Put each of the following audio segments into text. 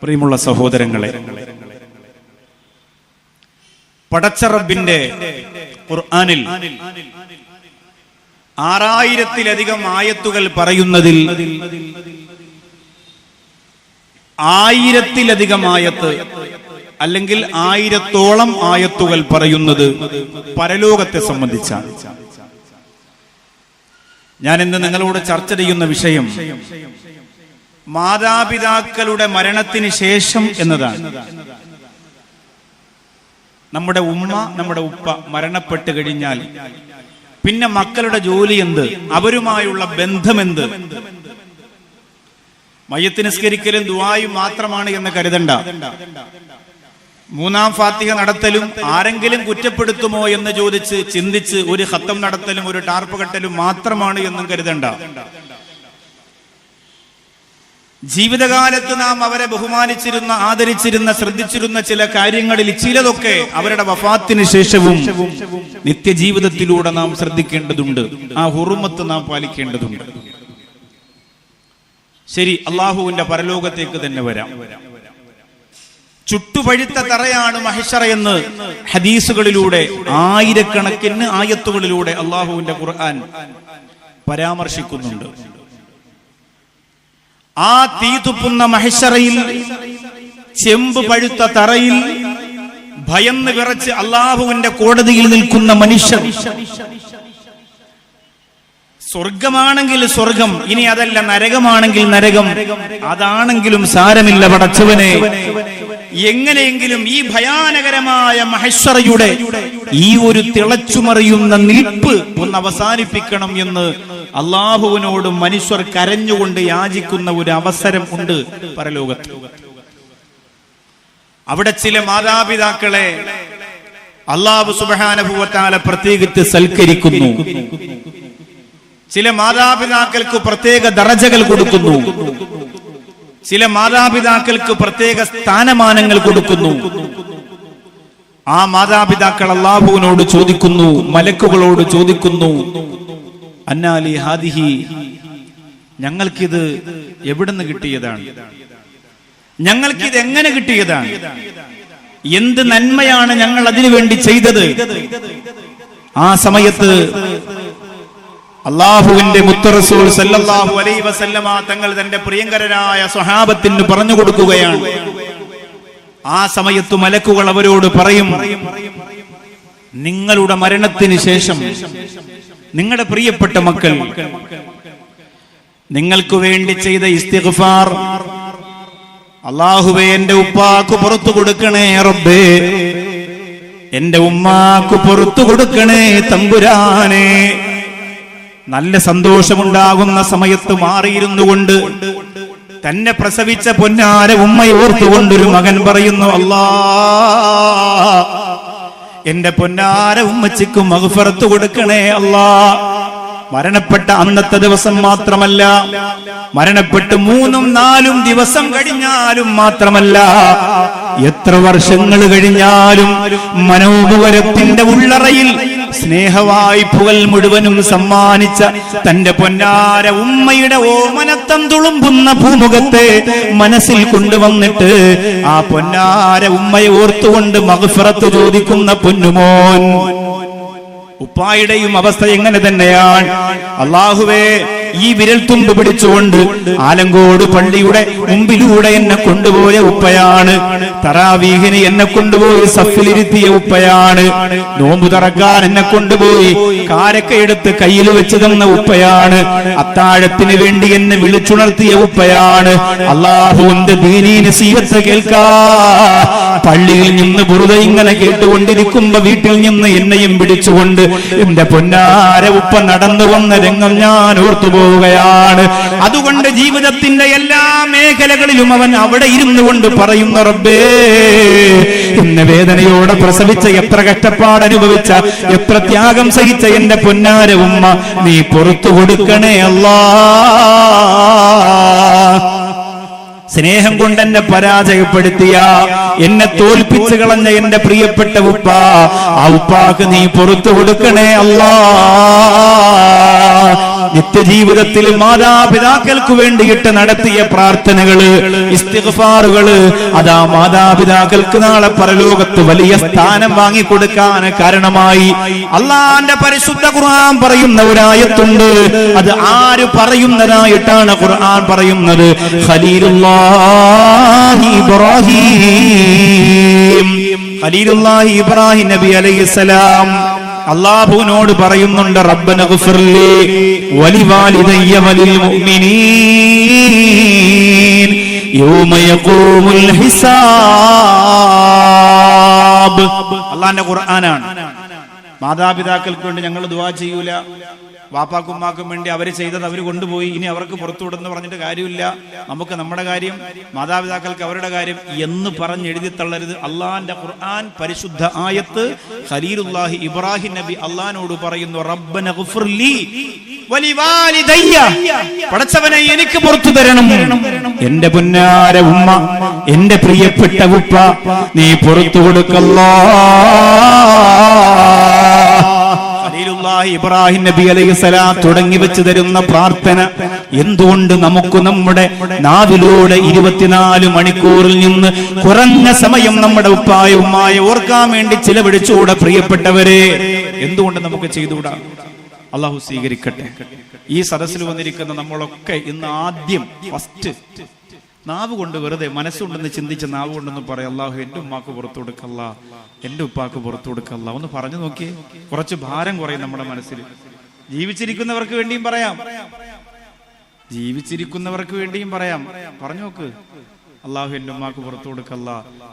പ്രിയമുള്ള സഹോദരങ്ങളെ, പടച്ച റബ്ബിന്റെ ഖുർആനിൽ 6000-ലധികം ആയത്തുകൾ പറയുന്നതിൽ 1000-ലധികം ആയത്ത് അല്ലെങ്കിൽ 1000-ഓളം ആയത്തുകൾ പറയുന്നത് പരലോകത്തെ സംബന്ധിച്ചാണ്. ഞാൻ ഇന്ന് നിങ്ങളോട് ചർച്ച ചെയ്യുന്ന വിഷയം മാതാപിതാക്കളുടെ മരണത്തിന് ശേഷം എന്നതാണ്. നമ്മുടെ ഉമ്മ, നമ്മുടെ ഉപ്പ മരണപ്പെട്ട് കഴിഞ്ഞാൽ പിന്നെ മക്കളുടെ ജോലി എന്ത്, അവരുമായുള്ള ബന്ധമെന്ത്? മയ്യത്ത് നിസ്കരിക്കലും ദുആയും മാത്രമാണ് എന്ന് കരുതണ്ട. മൂന്നാം ഫാത്തിഹ നടത്തലും ആരെങ്കിലും കുറ്റപ്പെടുത്തുമോ എന്ന് ചോദിച്ച് ചിന്തിച്ച് ഒരു ഖത്തം നടത്തലും ഒരു ടാർപ്പ് കെട്ടലും മാത്രമാണ് എന്നും കരുതണ്ട. ജീവിതകാലത്ത് നാം അവരെ ബഹുമാനിച്ചിരുന്ന, ആദരിച്ചിരുന്ന, ശ്രദ്ധിച്ചിരുന്ന ചില കാര്യങ്ങളിൽ ചിലതൊക്കെ അവരുടെ വഫാത്തിന് ശേഷവും നിത്യജീവിതത്തിലൂടെ നാം ശ്രദ്ധിക്കേണ്ടതുണ്ട്. ആ ഹുറുമത്ത് നാം പാലിക്കേണ്ടതുണ്ട്. ശരി, അള്ളാഹുവിന്റെ പരലോകത്തേക്ക് തന്നെ വരാം. ചുട്ടുപഴുത്ത തറയാണ് മഹ്ശറ എന്ന് ഹദീസുകളിലൂടെ, ആയിരക്കണക്കിന് ആയത്തുകളിലൂടെ അള്ളാഹുവിന്റെ ഖുർആൻ പരാമർശിക്കുന്നുണ്ട്. ആ തീ തുപ്പുന്ന മഹ്ശറയിൽ, ചെമ്പ് പഴുത്ത തറയിൽ ഭയന്ന് വിറച്ച് അള്ളാഹുവിന്റെ കോടതിയിൽ നിൽക്കുന്ന മനുഷ്യർ, സ്വർഗമാണെങ്കിൽ സ്വർഗം, ഇനി അതല്ല നരകമാണെങ്കിൽ നരകം, അതാണെങ്കിലും സാരമില്ല പടച്ചവനെ, എങ്ങനെയെങ്കിലും ഈ ഭയാനകരമായ മഹ്ശറയുടെ ഈ ഒരു തിളച്ചുമറിയുന്ന നിൽപ്പ് ഒന്ന് അവസാനിപ്പിക്കണം എന്ന് അള്ളാഹുവിനോട് മനുഷ്യർ കരഞ്ഞുകൊണ്ട് യാചിക്കുന്ന ഒരു അവസരം ഉണ്ട് പരലോകത്ത്. അവിടെ ചില മാതാപിതാക്കളെ അല്ലാഹു സുബ്ഹാനഹു വ തആല പ്രത്യേകിച്ച് സൽക്കരിക്കുന്നു. ചില മാതാപിതാക്കൾക്ക് പ്രത്യേക ദറജകൾ കൊടുക്കുന്നു. ചില മാതാപിതാക്കൾക്ക് പ്രത്യേക സ്ഥാനമാനങ്ങൾ കൊടുക്കുന്നു. ആ മാതാപിതാക്കൾ അല്ലാഹുവിനോട് ചോദിക്കുന്നു, മലക്കുകളോട് ചോദിക്കുന്നു, അന്നാലി ഹാദിഹി, ഞങ്ങൾക്കിത് എവിടുന്ന് കിട്ടിയതാണ്? ഞങ്ങൾക്കിത് എങ്ങനെ കിട്ടിയതാണ്? എന്ത് നന്മയാണ് ഞങ്ങൾ അതിനു വേണ്ടി ചെയ്തത്? ആ സമയത്ത് അല്ലാഹുവിന്റെ മുത്ത് റസൂൽ സല്ലല്ലാഹു അലൈഹി വസല്ലമ തങ്ങൾ തന്റെ പ്രിയങ്കരരായ സ്വഹാബത്തിന് പറഞ്ഞു കൊടുക്കുകയാണ്. ആ സമയത്ത് മലക്കുകൾ അവരോട് പറയും, നിങ്ങളുടെ മരണത്തിന് ശേഷം നിങ്ങളുടെ പ്രിയപ്പെട്ട മക്കൾ നിങ്ങൾക്ക് വേണ്ടി ചെയ്ത ഇസ്തിഗ്ഫാർ, അല്ലാഹുവേ എന്റെ ഉപ്പാക്ക് പുറത്തു കൊടുക്കണേ റബ്ബേ, എന്റെ ഉമ്മാക്ക് പുറത്തു കൊടുക്കണേ തമ്പുരാനെ. നല്ല സന്തോഷമുണ്ടാകുന്ന സമയത്ത് മാറിയിരുന്നു കൊണ്ട് തന്നെ പ്രസവിച്ച പൊന്നാര ഉമ്മയെ ഓർത്തുകൊണ്ടൊരു മകൻ പറയുന്നു, അല്ലാ എന്റെ പൊന്നാര ഉമ്മച്ചിക്ക് മഗ്ഫിറത്ത് കൊടുക്കണേ അല്ലാ. മരണപ്പെട്ട അന്നത്തെ ദിവസം മാത്രമല്ല, മരണപ്പെട്ട് 3-4 ദിവസം കഴിഞ്ഞാലും മാത്രമല്ല, എത്ര വർഷങ്ങൾ കഴിഞ്ഞാലും മനോമുഖരത്തിന്റെ ഉള്ളറയിൽ സ്നേഹവായ്പുകൾ മുഴുവനും സമ്മാനിച്ച തന്റെ പൊന്നാര ഉമ്മയുടെ ഓമനത്തം തുളുമ്പുന്ന ഭൂമുഖത്തെ മനസ്സിൽ കൊണ്ടുവന്നിട്ട് ആ പൊന്നാര ഉമ്മയെ ഓർത്തുകൊണ്ട് മഗ്ഫിറത്ത് ചോദിക്കുന്ന പൊന്നുമോൻ. ഉപ്പായുടെയും അവസ്ഥ എങ്ങനെ തന്നെയാണ്. അല്ലാഹുവേ, ഈ വിരൽ തുമ്പ് പിടിച്ചുകൊണ്ട് ആലങ്കോട് പള്ളിയുടെ മുമ്പിലൂടെ എന്നെ കൊണ്ടുപോയ ഉപ്പയാണ്. തറാവീഹിന് എന്നെ കൊണ്ടുപോയി സഫിലിരുത്തിയ ഉപ്പയാണ്. നോമ്പ് തുറക്കാൻ എന്നെ കൊണ്ടുപോയി കാരക്ക എടുത്ത് കയ്യിൽ വെച്ച് തന്ന ഉപ്പയാണ്. അത്താഴത്തിന് വേണ്ടി എന്നെ വിളിച്ചുണർത്തിയ ഉപ്പയാണ്. അല്ലാഹുവിന്റെ ദീനീ നസീഹത്ത് കേൾക്കാ പള്ളിയിൽ നിന്ന് ബുറുദ ഇങ്ങനെ കേട്ടുകൊണ്ടിരിക്കുമ്പോ വീട്ടിൽ നിന്ന് എന്നെയും പിടിച്ചുകൊണ്ട് എന്റെ പൊന്നാര ഉപ്പ നടന്നു വന്ന രംഗം ഞാൻ ഓർത്തുപോവുകയാണ്. അതുകൊണ്ട് ജീവിതത്തിന്റെ എല്ലാ മേഖലകളിലും അവൻ അവിടെ ഇരുന്നു കൊണ്ട് പറയുന്ന റബ്ബേ, എന്നെ വേദനയോടെ പ്രസവിച്ച, എത്ര കഷ്ടപ്പാട് അനുഭവിച്ച, എത്ര ത്യാഗം സഹിച്ച എന്റെ പൊന്നാര ഉമ്മ നീ പുറത്തു കൊടുക്കണേ അല്ലാ. സ്നേഹം കൊണ്ട് എന്നെ പരാജയപ്പെടുത്തിയ, എന്നെ തോൽപ്പിച്ചു കളഞ്ഞ എന്റെ പ്രിയപ്പെട്ട ഉപ്പ, ആ ഉപ്പാക്ക് നീ പുറത്തു കൊടുക്കണേ അല്ലാ. നിത്യജീവിതത്തിൽ മാതാപിതാക്കൾക്ക് വേണ്ടിയിട്ട് നടത്തിയ പ്രാർത്ഥനകള്, ഇസ്തിഗ്ഫാറുകള്, അതാ മാതാപിതാക്കൾക്ക് നാളെ പരലോകത്ത് വലിയ സ്ഥാനം വാങ്ങിക്കൊടുക്കാൻ കാരണമായി. അള്ളാന്റെ പരിശുദ്ധ ഖുർആൻ പറയുന്ന ഒരായത്തുണ്ട്. അത് ആര് പറയുന്നതായിട്ടാണ് ഖുർആൻ പറയുന്നത്? ഖലീലുല്ലാഹി ഇബ്രാഹിം, ഖലീലുല്ലാഹി ഇബ്രാഹിം നബി അലൈഹിസ്സലാം അല്ലാഹുവിനോട് പറയുന്നുണ്ട്, റബ്ബന ഗഫിർലി വലിവാലിദയ്യ വലിൽ മുഅ്മിനീൻ യൗമ യഖൂമുൽ ഹിസാബ്. അല്ലാഹുവിന്റെ ഖുർആനാണ്. മാതാപിതാക്കൾക്ക് വേണ്ടി ഞങ്ങൾ ദുആ ചെയ്യൂല, വാപ്പാക്കും ഉമ്മാക്കും വേണ്ടി അവർ ചെയ്തത് അവർ കൊണ്ടുപോയി, ഇനി അവർക്ക് പുറത്തുവിടുന്ന് പറഞ്ഞിട്ട് കാര്യമില്ല, നമുക്ക് നമ്മുടെ കാര്യം, മാതാപിതാക്കൾക്ക് അവരുടെ കാര്യം എന്ന് പറഞ്ഞ് എഴുതി തള്ളരുത്. അള്ളാന്റെ ഖുർആൻ പരിശുദ്ധ ആയത്ത് ഖലീലുല്ലാഹി ഇബ്രാഹിം നബി അള്ളാനോട് പറയുന്നു, റബ്ബന ഗഫിർലി വലിവാലിദയ്യ, പടച്ചവനെ എനിക്ക് പുറത്തു തരണം, എന്റെ പുന്നാര ഉമ്മ, എന്റെ പ്രിയപ്പെട്ട ഉപ്പ നീ പുറത്തു കൊടുക്കല്ലാ. ഇബ്രാഹിം നബി അലൈഹിസ്സലാം തുടങ്ങി വെച്ച് തരുന്ന പ്രാർത്ഥന എന്തുകൊണ്ട് നമുക്ക് നമ്മുടെ നാവിലൂടെ 24 മണിക്കൂറിൽ നിന്ന് കുറഞ്ഞ സമയം നമ്മുടെ ഉപ്പായ ഉമ്മായ ഓർക്കാൻ വേണ്ടി ചിലവഴിച്ചുകൂടെ? പ്രിയപ്പെട്ടവരെ, എന്തുകൊണ്ട് നമുക്ക് ചെയ്തുകൂടാ? അള്ളാഹു സ്വീകരിക്കട്ടെ. ഈ സദസ്സിൽ വന്നിരിക്കുന്ന നമ്മളൊക്കെ ഇന്ന് ആദ്യം ഫസ്റ്റ് നാവ് കൊണ്ട് വെറുതെ മനസ്സുകൊണ്ടെന്ന് ചിന്തിച്ച നാവ് കൊണ്ടെന്ന് പറയാം, അള്ളാഹു എന്റെ ഉമ്മാക്ക് പുറത്തു കൊടുക്കല്ല, എന്റെ ഉപ്പാക്ക് പുറത്തു കൊടുക്കല്ല. ഒന്ന് പറഞ്ഞു നോക്കിയേ, കുറച്ച് ഭാരം കുറയും നമ്മുടെ മനസ്സിൽ. ജീവിച്ചിരിക്കുന്നവർക്ക് വേണ്ടിയും പറയാം, ജീവിച്ചിരിക്കുന്നവർക്ക് വേണ്ടിയും പറയാം. പറഞ്ഞു നോക്ക്, അള്ളാഹു എന്റെ ഉമ്മാക്ക് പുറത്തു കൊടുക്കല്ല,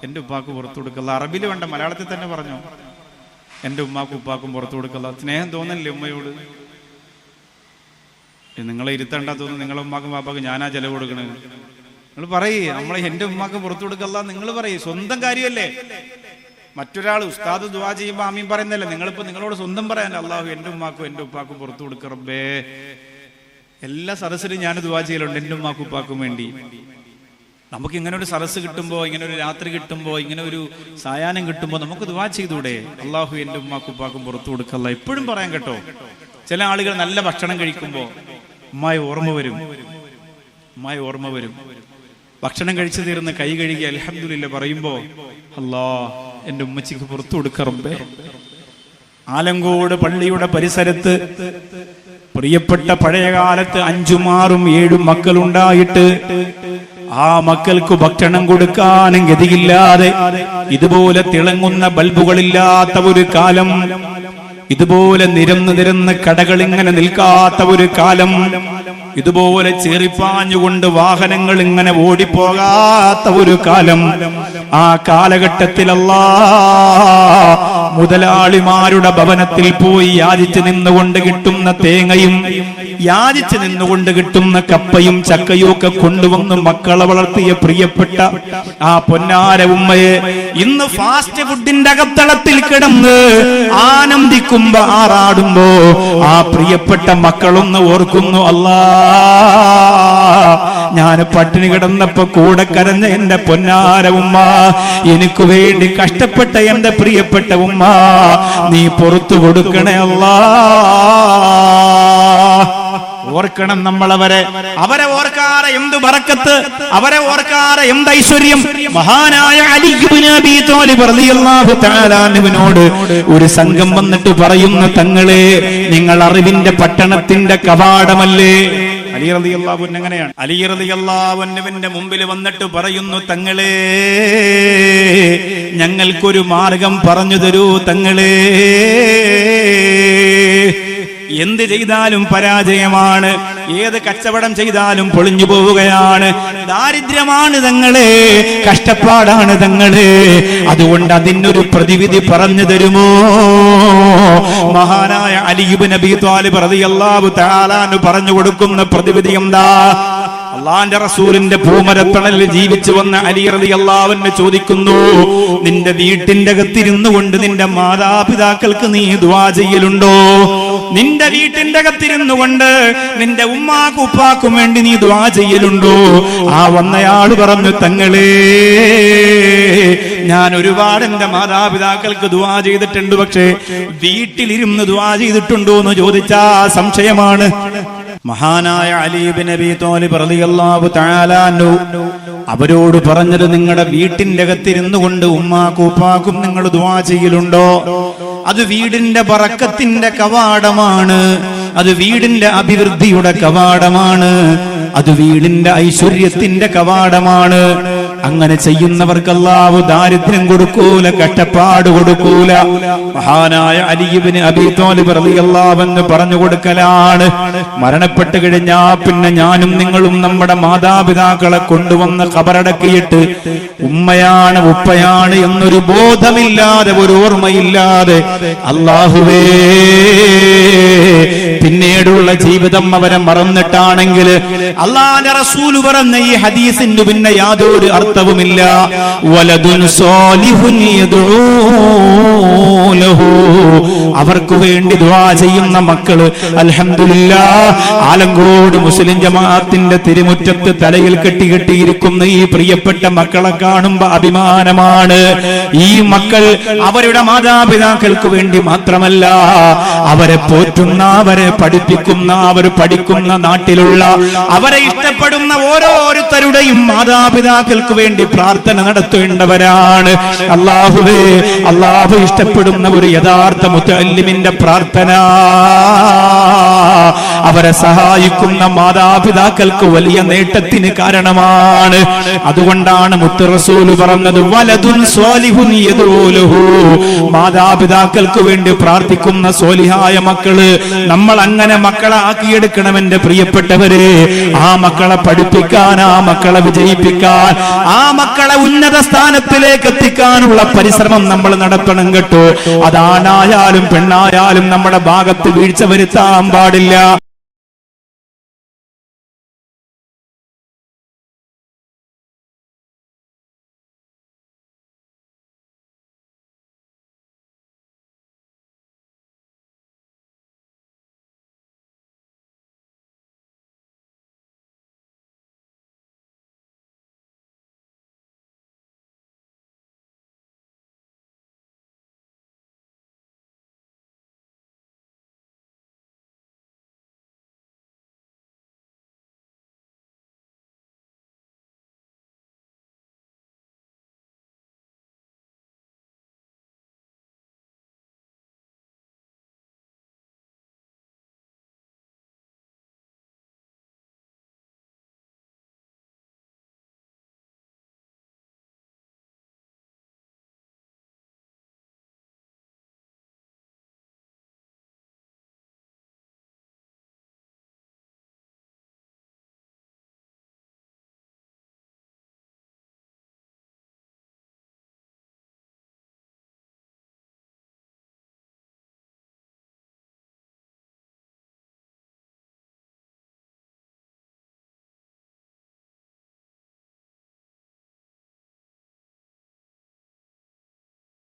എന്റെ ഉപ്പാക്ക് പുറത്തു കൊടുക്കല്ല. അറബിൽ വേണ്ട, മലയാളത്തിൽ തന്നെ പറഞ്ഞു, എന്റെ ഉമ്മാക്കും ഉപ്പാക്കും പുറത്തു കൊടുക്കല്ല. സ്നേഹം തോന്നല്ലേ ഉമ്മയോട്? നിങ്ങളെ ഇരുത്തണ്ട തോന്നുന്നു, നിങ്ങളെ ഉമ്മാക്കും പാപ്പാക്കും ഞാനാ ചെലവ് കൊടുക്കണത്. നിങ്ങൾ പറയേ, നമ്മളെ എന്റെ ഉമ്മാക്ക് പുറത്തു കൊടുക്കല്ല നിങ്ങൾ പറയേ, സ്വന്തം കാര്യമല്ലേ. മറ്റൊരാൾ ഉസ്താദ് ദുആ ചെയ്യുമ്പോൾ ആമീൻ പറയുന്നല്ലേ, നിങ്ങളിപ്പോ നിങ്ങളോട് സ്വന്തം പറയാൻ, അള്ളാഹു എന്റെ ഉമ്മാക്കും എന്റെ ഉപ്പാക്കും പുറത്തു കൊടുക്ക റബ്ബേ. എല്ലാ സദസ്സിലും ഞാൻ ദുആ ചെയ്യലുണ്ട് എന്റെ ഉമ്മാക്കും ഉപ്പാക്കും വേണ്ടി. നമുക്ക് ഇങ്ങനെ ഒരു സദസ്സ് കിട്ടുമ്പോ, ഇങ്ങനെ ഒരു രാത്രി കിട്ടുമ്പോ, ഇങ്ങനെ ഒരു സായാഹ്നം കിട്ടുമ്പോ നമുക്ക് ദുആ ചെയ്തൂടെ? അള്ളാഹു എന്റെ ഉമ്മാക്കും ഉപ്പാക്കും പുറത്തു കൊടുക്കല്ല എപ്പോഴും പറയാൻ കേട്ടോ. ചില ആളുകൾ നല്ല ഭക്ഷണം കഴിക്കുമ്പോ ഉമ്മായ ഓർമ്മ വരും, ഉമ്മായ ഓർമ്മ വരും. ഭക്ഷണം കഴിച്ചു തീർന്ന് കൈ കഴുകി അൽഹംദുലില്ലാ പറയുമ്പോ, അല്ലാ എന്റെ ഉമ്മച്ചിക്ക് പുറത്തു കൊടുക്ക റബ്ബേ. ആലങ്കോട് പള്ളിയുടെ പരിസരത്ത് പ്രിയപ്പെട്ട പഴയകാലത്ത് 5, 6, 7 മക്കളുണ്ടായിട്ട് ആ മക്കൾക്ക് ഭക്ഷണം കൊടുക്കാനും ഗതിയില്ലാതെ ഇതുപോലെ തിളങ്ങുന്ന ബൾബുകളില്ലാത്ത ഒരു കാലം, ഇതുപോലെ നിരന്ന് കടകൾ ഇങ്ങനെ നിൽക്കാത്ത ഒരു കാലം, ഇതുപോലെ ചേറിപ്പാഞ്ഞുകൊണ്ട് വാഹനങ്ങൾ ഇങ്ങനെ ഓടിപ്പോകാത്ത ഒരു കാലം. ആ കാലഘട്ടത്തിൽ മുതലാളിമാരുടെ ഭവനത്തിൽ പോയി യാചിച്ച് നിന്നുകൊണ്ട് കിട്ടുന്ന തേങ്ങയും യാചിച്ച് നിന്നുകൊണ്ട് കിട്ടുന്ന കപ്പയും ചക്കയും ഒക്കെ കൊണ്ടുവന്ന് മക്കളെ വളർത്തിയ പ്രിയപ്പെട്ട ആ പൊന്നാര ഉമ്മയെ ഇന്ന് ഫാസ്റ്റ് ഫുഡിന്റെ അകത്തളത്തിൽ കിടന്ന് ആനന്ദിക്കുമ്പോ, ആറാടുമ്പോ ആ പ്രിയപ്പെട്ട മക്കളൊന്ന് ഓർക്കുന്നു, അല്ലാ ഞാൻ പട്ടിണി കിടന്നപ്പോ കൂടെ കരഞ്ഞ എന്റെ പൊന്നാര ഉമ്മ, എനിക്ക് വേണ്ടി കഷ്ടപ്പെട്ട എന്റെ പ്രിയപ്പെട്ട ഉമ്മ, നീ പുറത്തു കൊടുക്കണേ അല്ലാ. ഓർക്കണം നമ്മളവരെ. അവരെ ഓർക്കാതെ എന്ത് ബറക്കത്ത്, അവരെ ഓർക്കാതെ എന്ത് ഐശ്വര്യം. മഹാനായ അലി ഇബ്നു അബീ ത്വാലിബ് റളിയല്ലാഹു തആല അൻഹുവിനോട് ഒരു സംഘം വന്നിട്ട് പറയുന്നു, തങ്ങളെ നിങ്ങൾ അറിവിന്റെ പട്ടണത്തിന്റെ കവാടമല്ലേ? അലി റളിയല്ലാഹു അൻഹു എങ്ങനെയാണ്? അലി റളിയല്ലാഹു അൻഹുവിന്റെ മുമ്പിൽ വന്നിട്ട് പറയുന്നു, തങ്ങളെ ഞങ്ങൾക്കൊരു മാർഗം പറഞ്ഞു തരൂ തങ്ങളെ. എന്ത് ചെയ്താലും പരാജയമാണ്, ഏത് കച്ചവടം ചെയ്താലും പൊളിഞ്ഞു പോവുകയാണ്, ദാരിദ്ര്യമാണ് തങ്ങളെ, കഷ്ടപ്പാടാണ് തങ്ങളെ, അതുകൊണ്ട് അതിനൊരു പ്രതിവിധി പറഞ്ഞു തരുമോ? മഹാനായ അലി ഇബ്നു അബീ ത്വാലിബ് റളിയല്ലാഹു തആല അൻഹു പറഞ്ഞു കൊടുക്കുന്ന പ്രതിവിധി എന്താ? അള്ളാന്റെ റസൂലിന്റെ ഭൂമരത്തണലിൽ ജീവിച്ചു വന്ന അലി റളിയല്ലാഹു അൻഹു ചോദിക്കുന്നു, നിന്റെ വീട്ടിന്റെ അകത്തിരുന്നു കൊണ്ട് നിന്റെ മാതാപിതാക്കൾക്ക് നീ ദുആ ചെയ്യലുണ്ടോ? നിന്റെ വീട്ടിന്റെ അകത്തിരുന്നു കൊണ്ട് നിന്റെ ഉമ്മാക്കും ഉപ്പാക്കും വേണ്ടി നീ ദുആ ചെയ്യലുണ്ടോ? ആ വന്നയാള് പറഞ്ഞു, തങ്ങളെ ഞാൻ ഒരുപാട് എന്റെ മാതാപിതാക്കൾക്ക് ദുആ ചെയ്തിട്ടുണ്ട്, പക്ഷേ വീട്ടിലിരുന്ന് ദുആ ചെയ്തിട്ടുണ്ടോ എന്ന് ചോദിച്ചാ സംശയമാണ്. മഹാനായ അലി ഇബ്നു അബീ ത്വാലിബ് റളിയല്ലാഹു തആല അൻഹു അവരോട് പറഞ്ഞത്, നിങ്ങളുടെ വീട്ടിന്റെ അകത്തിരുന്നു കൊണ്ട് ഉമ്മാക്കും ഉപ്പാക്കും നിങ്ങൾ ദുആ ചെയ്യലുണ്ടോ? അത് വീടിന്റെ ബറക്കത്തിന്റെ കവാടമാണ്, അത് വീടിന്റെ അഭിവൃദ്ധിയുടെ കവാടമാണ്, അത് വീടിന്റെ ഐശ്വര്യത്തിന്റെ കവാടമാണ്. അങ്ങനെ ചെയ്യുന്നവർക്ക് അല്ലാഹു ദാരിദ്ര്യം കൊടുക്കൂല, കഷ്ടപ്പാട് കൊടുക്കൂല. മഹാനായ അലി ഇബ്നു അബീ ത്വാലിബ് റളിയല്ലാഹു അൻഹു പറഞ്ഞു കൊടുക്കലാണ്, മരണപ്പെട്ട് കഴിഞ്ഞാ പിന്നെ ഞാനും നിങ്ങളും നമ്മുടെ മാതാപിതാക്കളെ കൊണ്ടുവന്ന് ഖബറടക്കിയിട്ട് ഉമ്മയാണ് ഉപ്പയാണ് എന്നൊരു ബോധമില്ലാതെ, ഒരു ഓർമ്മയില്ലാതെ, അല്ലാഹുവേ പിന്നീടുള്ള ജീവിതം അവരെ മറന്നിട്ടാണെങ്കിൽ അല്ലാഹുവിന്റെ റസൂൽ പറഞ്ഞ ഈ ഹദീസിന് പിന്നെ യാതൊരു അർത്ഥവുമില്ല. വലദുൻ സാലിഹുൻ യദ്ഊ ലഹു, അവർക്ക് വേണ്ടി ദുആ ചെയ്യുന്ന മക്കള്. അൽഹംദുലില്ലാഹ്, ആലങ്കോട് മുസ്ലിം ജമാഅത്തിന്റെ തിരുമുറ്റത്ത് തലയിൽ കെട്ടിയിരിക്കുന്ന ഈ പ്രിയപ്പെട്ട മക്കളെ കാണുമ്പോ അഭിമാനമാണ്. ഈ മക്കൾ അവരുടെ മാതാപിതാക്കൾക്ക് വേണ്ടി മാത്രമല്ല, അവരെ പോറ്റുന്ന, അവരെ പഠിപ്പിക്കുന്ന, അവർ പഠിക്കുന്ന നാട്ടിലുള്ള, അവരെ ഇഷ്ടപ്പെടുന്ന ഓരോരുത്തരുടെയും മാതാപിതാക്കൾക്ക് വേണ്ടി പ്രാർത്ഥന നടത്തേണ്ടവരാണ്. അല്ലാഹുവേ, അല്ലാഹു ഇഷ്ടപ്പെടുന്ന ഒരു യഥാർത്ഥ മുതഅല്ലിമിന്റെ പ്രാർത്ഥന അവരെ സഹായിക്കുന്ന മാതാപിതാക്കൾക്ക് വലിയ നേട്ടത്തിന് കാരണമാണ്. അതുകൊണ്ടാണ് മുത്ത് റസൂൽ പറഞ്ഞത്, വലദുൻ സ്വാലിഹുൻ യദ്ഊ ലഹു, മാതാപിതാക്കൾക്ക് വേണ്ടി പ്രാർത്ഥിക്കുന്ന സ്വാലിഹായ മക്കള്. നമ്മൾ അങ്ങനെ മക്കളെ ആക്കിയെടുക്കണം എന്റെ പ്രിയപ്പെട്ടവരെ. ആ മക്കളെ പഠിപ്പിക്കാൻ, ആ മക്കളെ വിജയിപ്പിക്കാൻ, ആ മക്കളെ ഉന്നത സ്ഥാനത്തിലേക്ക് എത്തിക്കാനുള്ള പരിശ്രമം നമ്മൾ നടത്തണം കേട്ടോ. അതാണായാലും പെണ്ണായാലും നമ്മുടെ ഭാഗത്ത് വീഴ്ച വരുത്താൻ പാടില്ല.